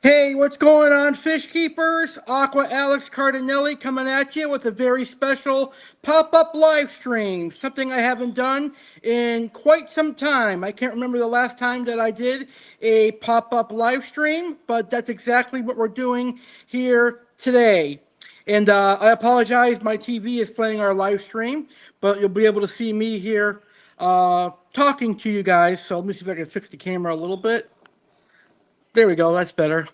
Hey, what's going on, fish keepers? Aqua Alex Cardinale coming at you with a very special pop-up live stream. Something I haven't done in quite some time. I can't remember the last time that I did a pop-up live stream, but that's exactly what we're doing here today. And I apologize, my TV is playing our live stream, but you'll be able to see me here talking to you guys. So let me see if I can fix the camera a little bit. There we go, that's better.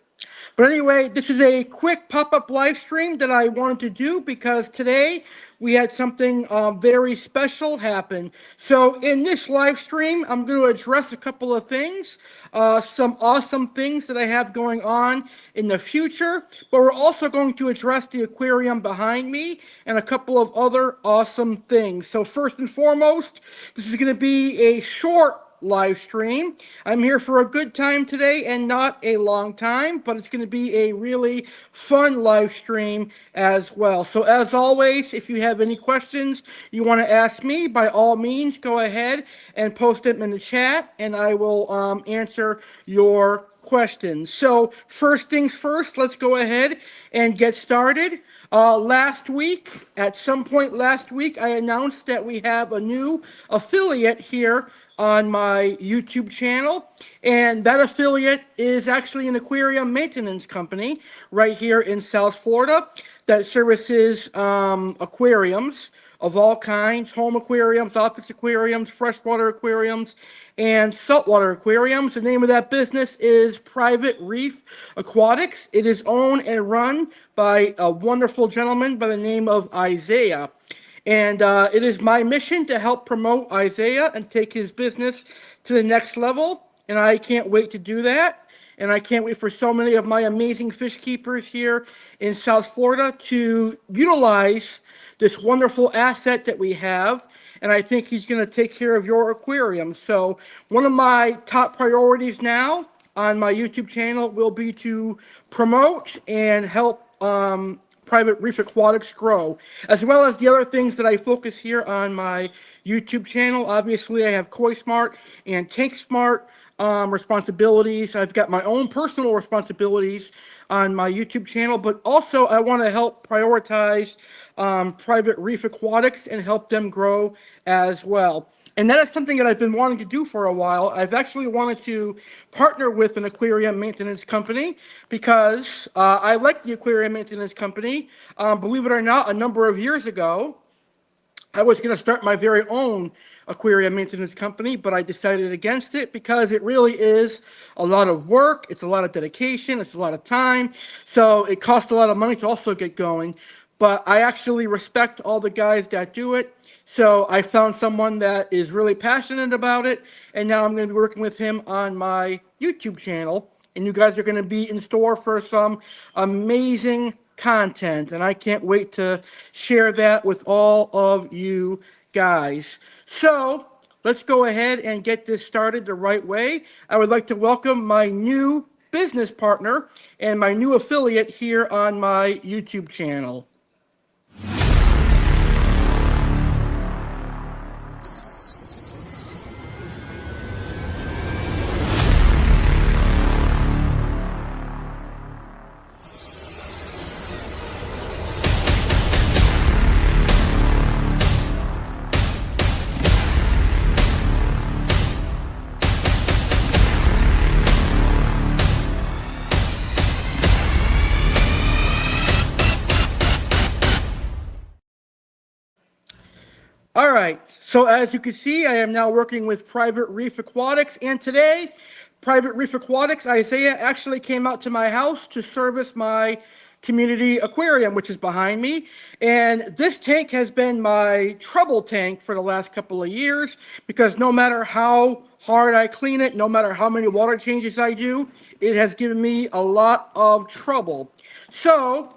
But anyway, this is a quick pop-up live stream that I wanted to do because today we had something very special happen. So in this live stream, I'm going to address a couple of things, some awesome things that I have going on in the future, but we're also going to address the aquarium behind me and a couple of other awesome things. So first and foremost, this is going to be a short live stream. I'm here for a good time today and not a long time, but it's going to be a really fun live stream as well. So as always, if you have any questions you want to ask me, by all means, go ahead and post them in the chat and I will answer your questions. So first things first, let's go ahead and get started. Last week, at some point last week, I announced that we have a new affiliate here on my YouTube channel, and that affiliate is actually an aquarium maintenance company right here in South Florida that services aquariums of all kinds: home aquariums, office aquariums, freshwater aquariums, and saltwater aquariums. The name of that business is Private Reef Aquatics. It is owned and run by a wonderful gentleman by the name of Isaiah. And it is my mission to help promote Isaiah and take his business to the next level. And I can't wait to do that. And I can't wait for so many of my amazing fish keepers here in South Florida to utilize this wonderful asset that we have. And I think he's going to take care of your aquarium. So one of my top priorities now on my YouTube channel will be to promote and help Private Reef Aquatics grow, as well as the other things that I focus here on my YouTube channel. Obviously, I have Koi Smart and Tank Smart responsibilities. I've got my own personal responsibilities on my YouTube channel, but also I want to help prioritize Private Reef Aquatics and help them grow as well. And that is something that I've been wanting to do for a while. I've actually wanted to partner with an aquarium maintenance company because I like the aquarium maintenance company. Believe it or not, a number of years ago, I was going to start my very own aquarium maintenance company, but I decided against it because it really is a lot of work. It's a lot of dedication. It's a lot of time. So it costs a lot of money to also get going. But I actually respect all the guys that do it. So I found someone that is really passionate about it. And now I'm going to be working with him on my YouTube channel. And you guys are going to be in store for some amazing content. And I can't wait to share that with all of you guys. So let's go ahead and get this started the right way. I would like to welcome my new business partner and my new affiliate here on my YouTube channel. All right, so as you can see, I am now working with Private Reef Aquatics, and today, Private Reef Aquatics, Isaiah actually came out to my house to service my community aquarium, which is behind me. And this tank has been my trouble tank for the last couple of years because no matter how hard I clean it, no matter how many water changes I do, it has given me a lot of trouble. So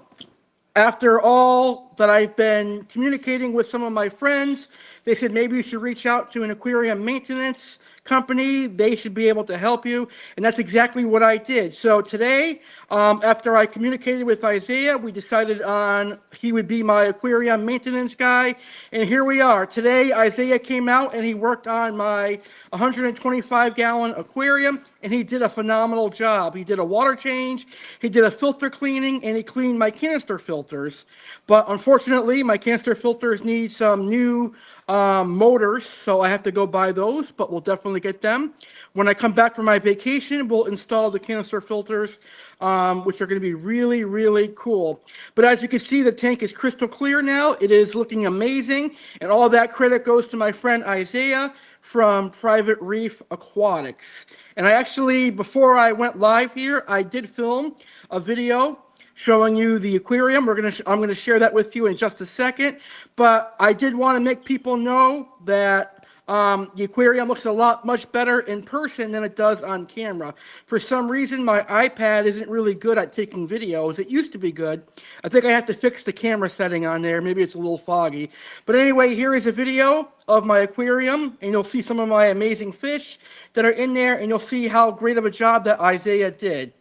after all that I've been communicating with some of my friends, they said maybe you should reach out to an aquarium maintenance company. They should be able to help you. And that's exactly what I did. So today, after I communicated with Isaiah, we decided on he would be my aquarium maintenance guy. And here we are. Today, Isaiah came out and he worked on my 125-gallon aquarium, and he did a phenomenal job. He did a water change, he did a filter cleaning, and he cleaned my canister filters. But unfortunately, my canister filters need some new motors, so I have to go buy those, but we'll definitely get them. When I come back from my vacation, we'll install the canister filters, which are going to be really, really cool. But as you can see, the tank is crystal clear now. It is looking amazing, and all that credit goes to my friend Isaiah from Private Reef Aquatics. And I actually, before I went live here, I did film a video showing you the aquarium. I'm gonna share that with you in just a second. But I did want to make people know that the aquarium looks a lot much better in person than it does on camera. For some reason, my iPad isn't really good at taking videos. It used to be good. I think I have to fix the camera setting on there. Maybe it's a little foggy. But anyway, here is a video of my aquarium, and you'll see some of my amazing fish that are in there, and you'll see how great of a job that Isaiah did.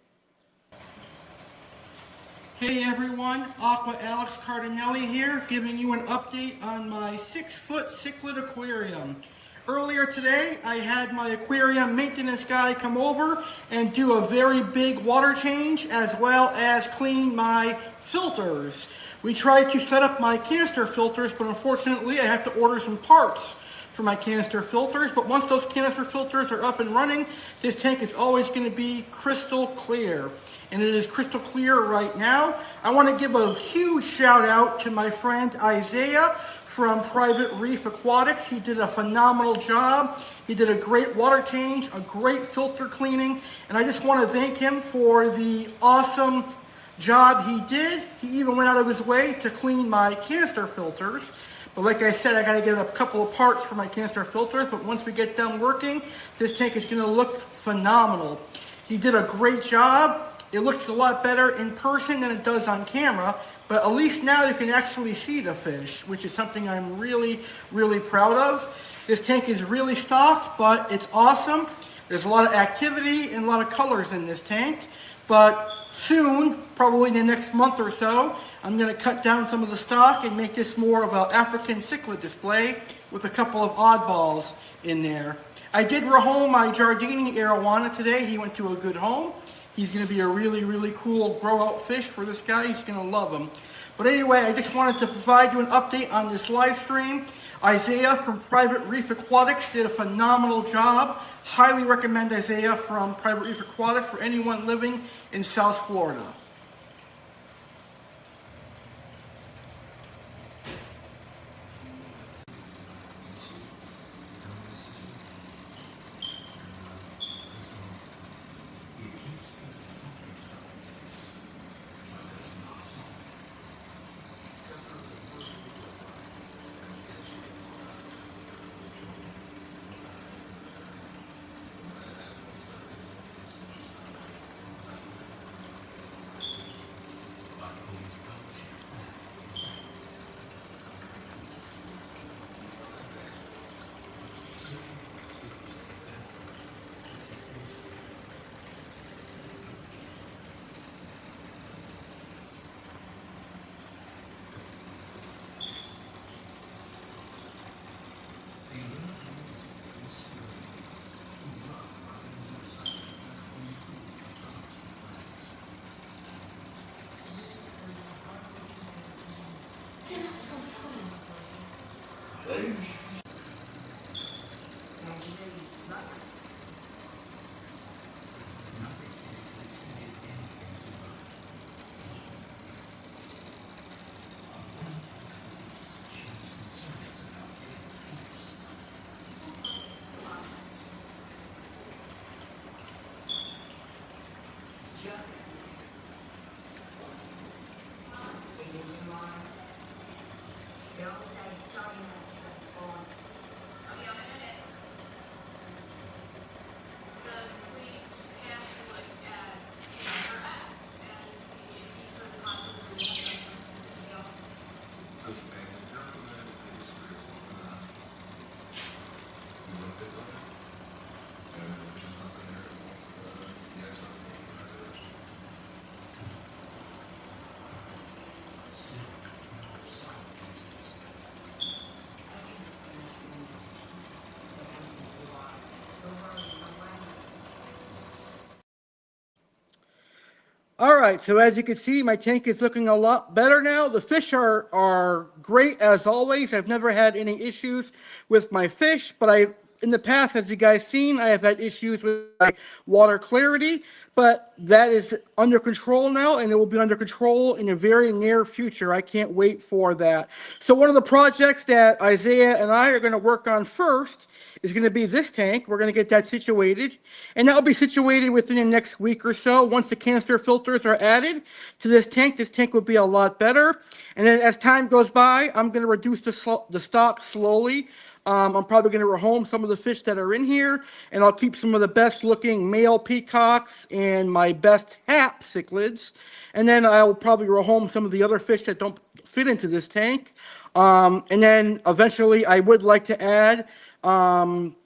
Hey everyone, Aqua Alex Cardinale here, giving you an update on my 6-foot cichlid aquarium. Earlier today, I had my aquarium maintenance guy come over and do a very big water change as well as clean my filters. We tried to set up my canister filters, but unfortunately I have to order some parts for my canister filters. But once those canister filters are up and running, this tank is always going to be crystal clear. And it is crystal clear right now. I want to give a huge shout out to my friend Isaiah from Private Reef Aquatics. He did a phenomenal job. He did a great water change, a great filter cleaning, and I just want to thank him for the awesome job he did. He even went out of his way to clean my canister filters. But like I said, I got to get a couple of parts for my canister filters, but once we get done working, this tank is going to look phenomenal. He did a great job. It looks a lot better in person than it does on camera, but at least now you can actually see the fish, which is something I'm really, really proud of. This tank is really stocked, but it's awesome. There's a lot of activity and a lot of colors in this tank, but soon, probably in the next month or so, I'm going to cut down some of the stock and make this more of an African cichlid display with a couple of oddballs in there. I did rehome my Giardini arowana today. He went to a good home. He's going to be a really, really cool grow-out fish for this guy. He's going to love him. But anyway, I just wanted to provide you an update on this live stream. Isaiah from Private Reef Aquatics did a phenomenal job. Highly recommend Isaiah from Private Reef Aquatics for anyone living in South Florida. All right, so as you can see, my tank is looking a lot better now. The fish are great as always. I've never had any issues with my fish, but in the past, as you guys seen, I have had issues with my water clarity, but that is under control now, and it will be under control in the very near future. I can't wait for that. So one of the projects that Isaiah and I are going to work on first is going to be this tank. We're going to get that situated, and that will be situated within the next week or so. Once the canister filters are added to this tank will be a lot better. And then as time goes by, I'm going to reduce the stock slowly. I'm probably going to rehome some of the fish that are in here, and I'll keep some of the best looking male peacocks and my best hap cichlids. And then I'll probably rehome some of the other fish that don't fit into this tank. And then eventually I would like to add some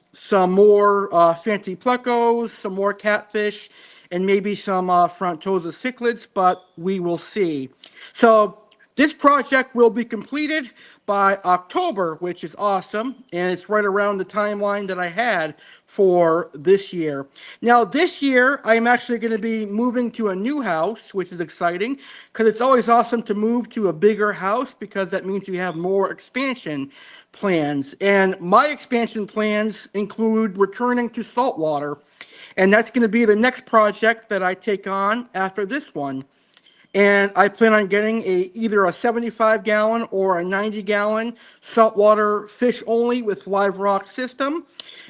more fancy plecos, some more catfish, and maybe some frontosa cichlids, but we will see. So this project will be completed by October, which is awesome, and it's right around the timeline that I had for this year. Now, this year, I'm actually going to be moving to a new house, which is exciting, because it's always awesome to move to a bigger house, because that means you have more expansion plans. And my expansion plans include returning to saltwater, and that's going to be the next project that I take on after this one. And I plan on getting either a 75-gallon or a 90-gallon saltwater fish only with live rock system.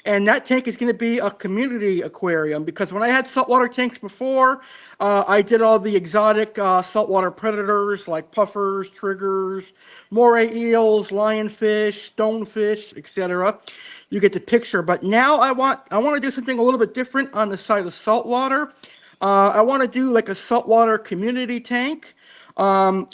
And that tank is going to be a community aquarium, because when I had saltwater tanks before, I did all the exotic saltwater predators like puffers, triggers, moray eels, lionfish, stonefish, etc. You get the picture. But now I want to do something a little bit different on the side of saltwater. I want to do like a saltwater community tank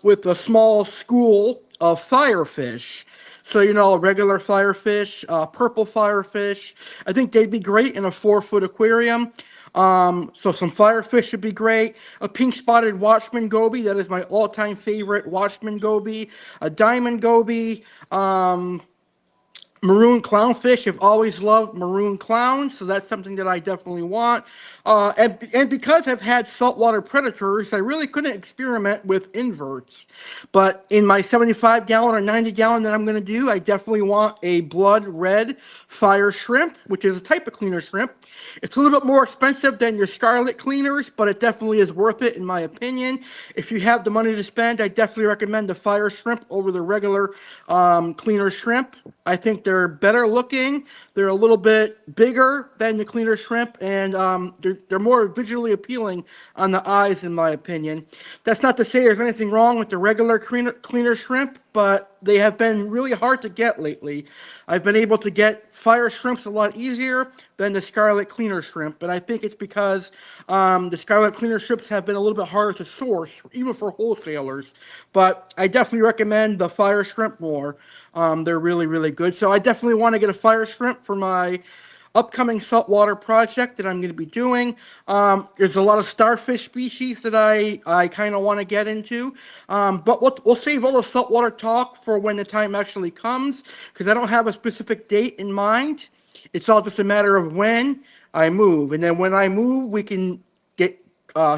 with a small school of firefish. So, you know, regular firefish, purple firefish. I think they'd be great in a 4-foot aquarium. So some firefish should be great. A pink spotted watchman goby, that is my all-time favorite watchman goby. A diamond goby. Maroon clownfish. I've always loved maroon clowns, so that's something that I definitely want. And because I've had saltwater predators, I really couldn't experiment with inverts. But in my 75-gallon or 90-gallon that I'm going to do, I definitely want a blood red fire shrimp, which is a type of cleaner shrimp. It's a little bit more expensive than your scarlet cleaners, but it definitely is worth it in my opinion. If you have the money to spend, I definitely recommend the fire shrimp over the regular cleaner shrimp. I think they're better looking. They're a little bit bigger than the cleaner shrimp, and they're more visually appealing on the eyes, in my opinion. That's not to say there's anything wrong with the regular cleaner shrimp, but they have been really hard to get lately. I've been able to get fire shrimps a lot easier than the scarlet cleaner shrimp, and I think it's because the scarlet cleaner shrimps have been a little bit harder to source, even for wholesalers. But I definitely recommend the fire shrimp more. They're really, really good. So I definitely want to get a fire shrimp for my upcoming saltwater project that I'm going to be doing. There's a lot of starfish species that I kind of want to get into, but we'll save all the saltwater talk for when the time actually comes, because I don't have a specific date in mind. It's all just a matter of when I move, and then when I move, we can get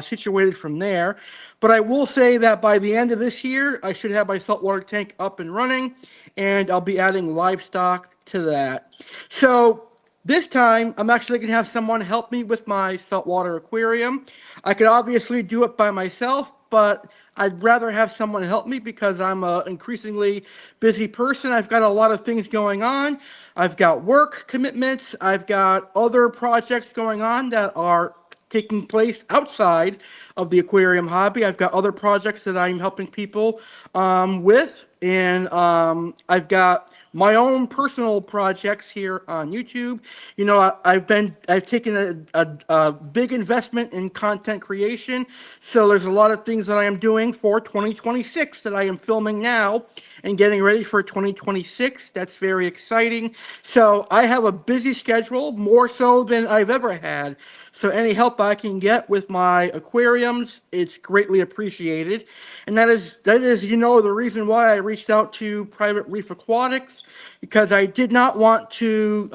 situated from there. But I will say that by the end of this year, I should have my saltwater tank up and running, and I'll be adding livestock to that. So this time, I'm actually going to have someone help me with my saltwater aquarium. I could obviously do it by myself, but I'd rather have someone help me because I'm an increasingly busy person. I've got a lot of things going on. I've got work commitments. I've got other projects going on that are taking place outside of the aquarium hobby. I've got other projects that I'm helping people with, and I've got my own personal projects here on YouTube. You know, I've taken a big investment in content creation, so there's a lot of things that I am doing for 2026 that I am filming now and getting ready for 2026. That's very exciting. So I have a busy schedule, more so than I've ever had. So any help I can get with my aquariums, it's greatly appreciated. And that is, you know, the reason why I reached out to Private Reef Aquatics, because I did not want to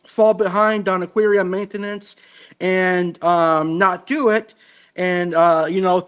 fall behind on aquarium maintenance and not do it. And,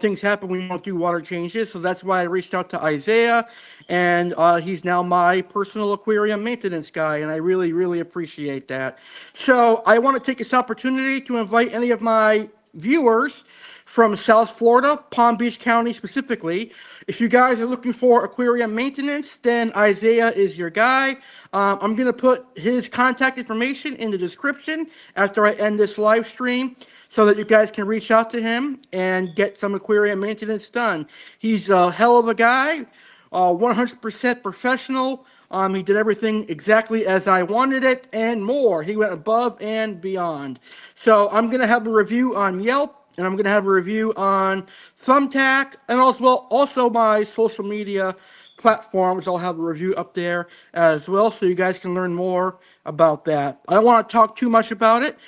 things happen when you don't do water changes. So that's why I reached out to Isaiah. And he's now my personal aquarium maintenance guy. And I really, really appreciate that. So I want to take this opportunity to invite any of my viewers from South Florida, Palm Beach County specifically. If you guys are looking for aquarium maintenance, then Isaiah is your guy. I'm going to put his contact information in the description after I end this live stream so that you guys can reach out to him and get some aquarium maintenance done. He's a hell of a guy, 100% professional. He did everything exactly as I wanted it and more. He went above and beyond. So I'm going to have a review on Yelp, and I'm going to have a review on Thumbtack, and also my social media platforms. I'll have a review up there as well, so you guys can learn more about that. I don't want to talk too much about it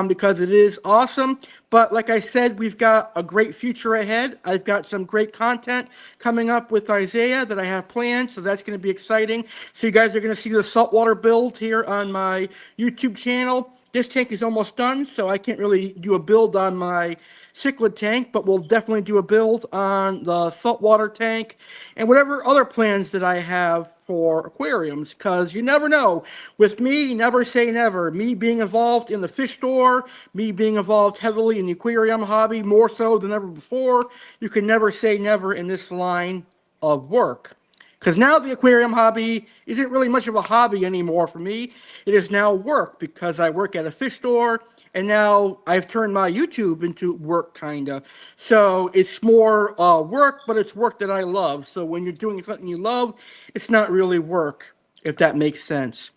because it is awesome. But like I said, we've got a great future ahead. I've got some great content coming up with Isaiah that I have planned, so that's going to be exciting. So you guys are going to see the saltwater build here on my YouTube channel. This tank is almost done, so I can't really do a build on my Cichlid tank, but we'll definitely do a build on the saltwater tank and whatever other plans that I have for aquariums, because you never know. With me, never say never. Me being involved in the fish store, me being involved heavily in the aquarium hobby, more so than ever before, you can never say never in this line of work. Because now the aquarium hobby isn't really much of a hobby anymore for me. It is now work because I work at a fish store, and now I've turned my YouTube into work, kind of. So it's more work, but it's work that I love. So when you're doing something you love, it's not really work, if that makes sense.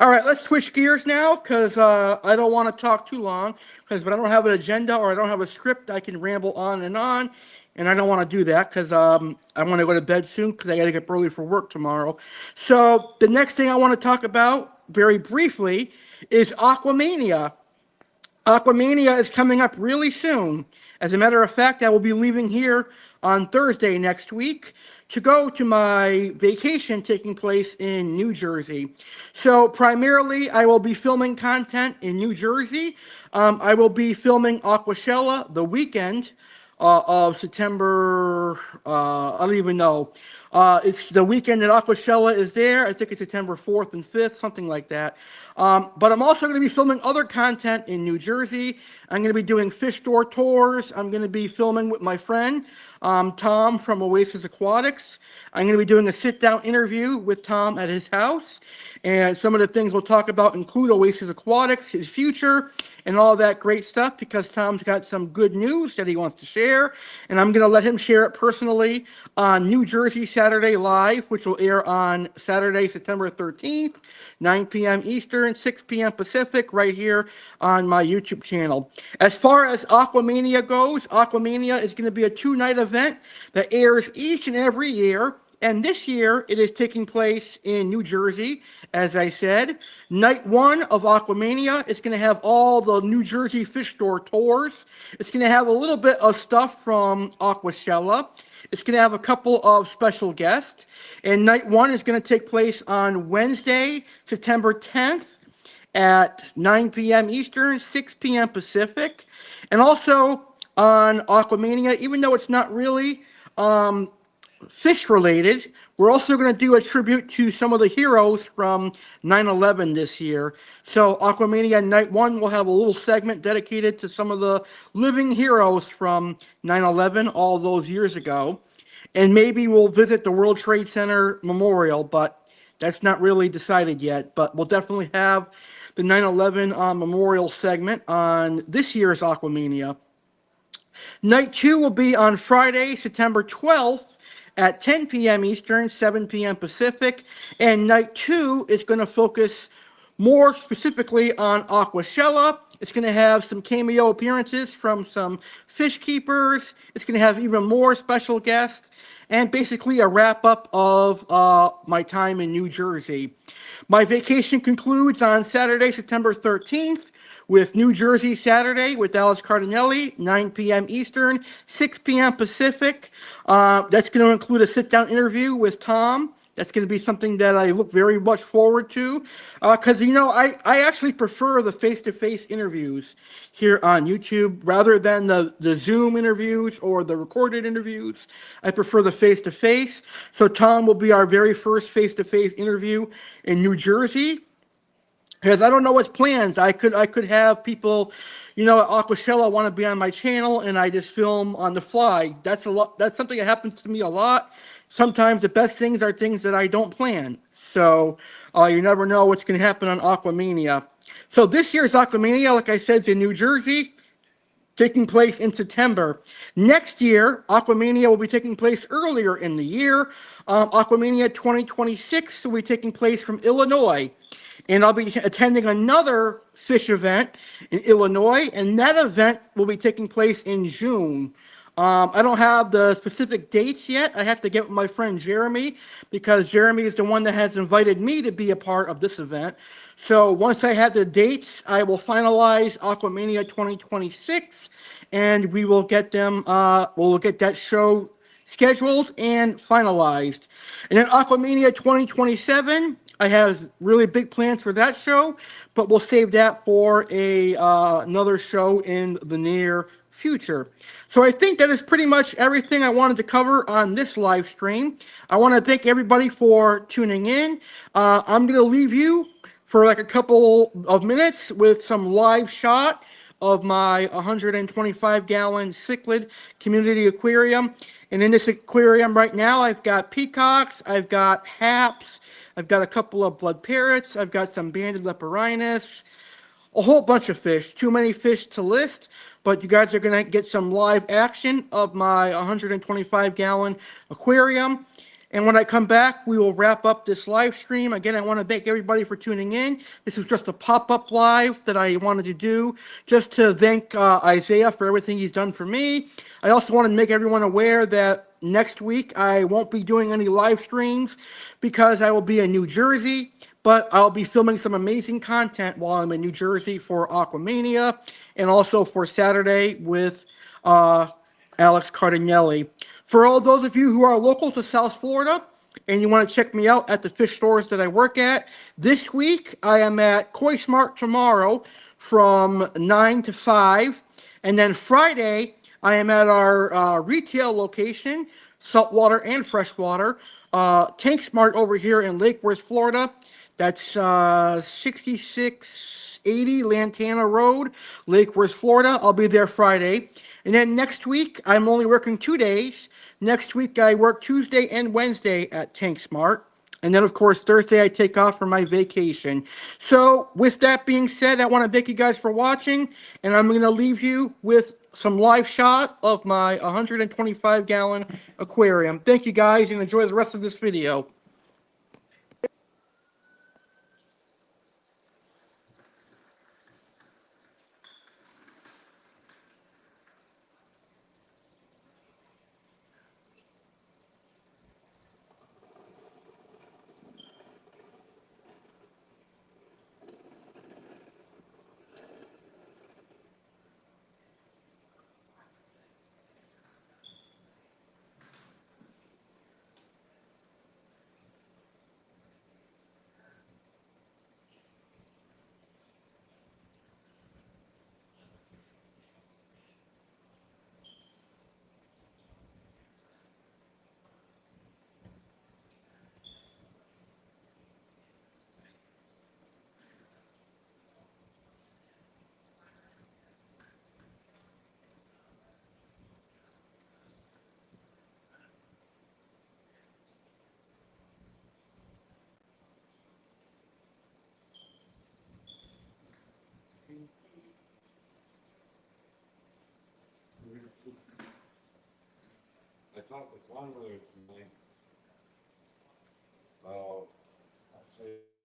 All right, let's switch gears now because I don't want to talk too long. Because when I don't have an agenda or I don't have a script, I can ramble on. And I don't want to do that because I want to go to bed soon because I got to get up early for work tomorrow. So the next thing I want to talk about very briefly is Aquamania. Aquamania is coming up really soon. As a matter of fact, I will be leaving here on Thursday next week to go to my vacation taking place in New Jersey. So primarily, I will be filming content in New Jersey. I will be filming Aquashella the weekend of September, I don't even know. It's the weekend that Aquashella is there. I think it's September 4th and 5th, something like that. But I'm also going to be filming other content in New Jersey. I'm going to be doing fish store tours. I'm going to be filming with my friend, Tom from Oasis Aquatics. I'm going to be doing a sit-down interview with Tom at his house. And some of the things we'll talk about include Oasis Aquatics, his future, and all that great stuff because Tom's got some good news that he wants to share. And I'm going to let him share it personally on New Jersey Saturday Live, which will air on Saturday, September 13th, 9 p.m. Eastern, 6 p.m. Pacific, right here on my YouTube channel. As far as Aquamania goes, Aquamania is going to be a 2-night event that airs each and every year. And this year, it is taking place in New Jersey, as I said. Night 1 of Aquamania is going to have all the New Jersey fish store tours. It's going to have a little bit of stuff from Aquashella. It's going to have a couple of special guests. And Night 1 is going to take place on Wednesday, September 10th at 9 p.m. Eastern, 6 p.m. Pacific. And also on Aquamania, even though it's not really fish related, we're also going to do a tribute to some of the heroes from 9/11 this year. So Aquamania Night 1 will have a little segment dedicated to some of the living heroes from 9/11 all those years ago. And maybe we'll visit the World Trade Center Memorial, but that's not really decided yet. But we'll definitely have the 9/11 memorial segment on this year's Aquamania. Night 2 will be on Friday, September 12th, at 10 p.m. Eastern, 7 p.m. Pacific. And Night 2 is going to focus more specifically on Aquashella. It's going to have some cameo appearances from some fish keepers. It's going to have even more special guests. And basically a wrap-up of my time in New Jersey. My vacation concludes on Saturday, September 13th. With New Jersey Saturday with Cardinale, 9 p.m. Eastern, 6 p.m. Pacific. That's going to include a sit-down interview with Tom That's going to be something that I look very much forward to, because I actually prefer the face-to-face interviews here on YouTube rather than the Zoom interviews or the recorded interviews. I prefer the face-to-face. So Tom will be our very first face-to-face interview in New Jersey. Because I don't know what's plans. I could have people, at Aquashella want to be on my channel, and I just film on the fly. That's a lot. That's something that happens to me a lot. Sometimes the best things are things that I don't plan. So you never know what's going to happen on Aquamania. So this year's Aquamania, like I said, is in New Jersey, taking place in September. Next year, Aquamania will be taking place earlier in the year. Aquamania 2026 will be taking place from Illinois. And I'll be attending another fish event in Illinois, and that event will be taking place in June. I don't have the specific dates yet. I have to get with my friend Jeremy, because Jeremy is the one that has invited me to be a part of this event. So once I have the dates, I will finalize Aquamania 2026, and we will get them. We'll get that show scheduled and finalized. And then Aquamania 2027, I have really big plans for that show, but we'll save that for another show in the near future. So I think that is pretty much everything I wanted to cover on this live stream. I want to thank everybody for tuning in. I'm going to leave you for like a couple of minutes with some live shot of my 125-gallon Cichlid community aquarium. And in this aquarium right now, I've got peacocks, I've got haps, I've got a couple of blood parrots, I've got some banded leporinus, a whole bunch of fish. Too many fish to list, but you guys are going to get some live action of my 125-gallon aquarium. And when I come back, we will wrap up this live stream. Again, I want to thank everybody for tuning in. This was just a pop-up live that I wanted to do just to thank Isaiah for everything he's done for me. I also want to make everyone aware that next week I won't be doing any live streams because I will be in New Jersey, but I'll be filming some amazing content while I'm in New Jersey for Aquamania and also for Saturday with Alex Cardinale. For all those of you who are local to South Florida and you want to check me out at the fish stores that I work at, this week I am at Koi Smart tomorrow from 9 to 5. And then Friday, I am at our retail location, saltwater and freshwater, Tank Smart over here in Lake Worth, Florida. That's 6680 Lantana Road, Lake Worth, Florida. I'll be there Friday. And then next week, I'm only working 2 days. Next week, I work Tuesday and Wednesday at Tank Smart. And then, of course, Thursday, I take off for my vacation. So with that being said, I want to thank you guys for watching. And I'm going to leave you with some live shot of my 125-gallon aquarium. Thank you, guys, and enjoy the rest of this video. I talked with one whether it's mine. Oh, I'll say.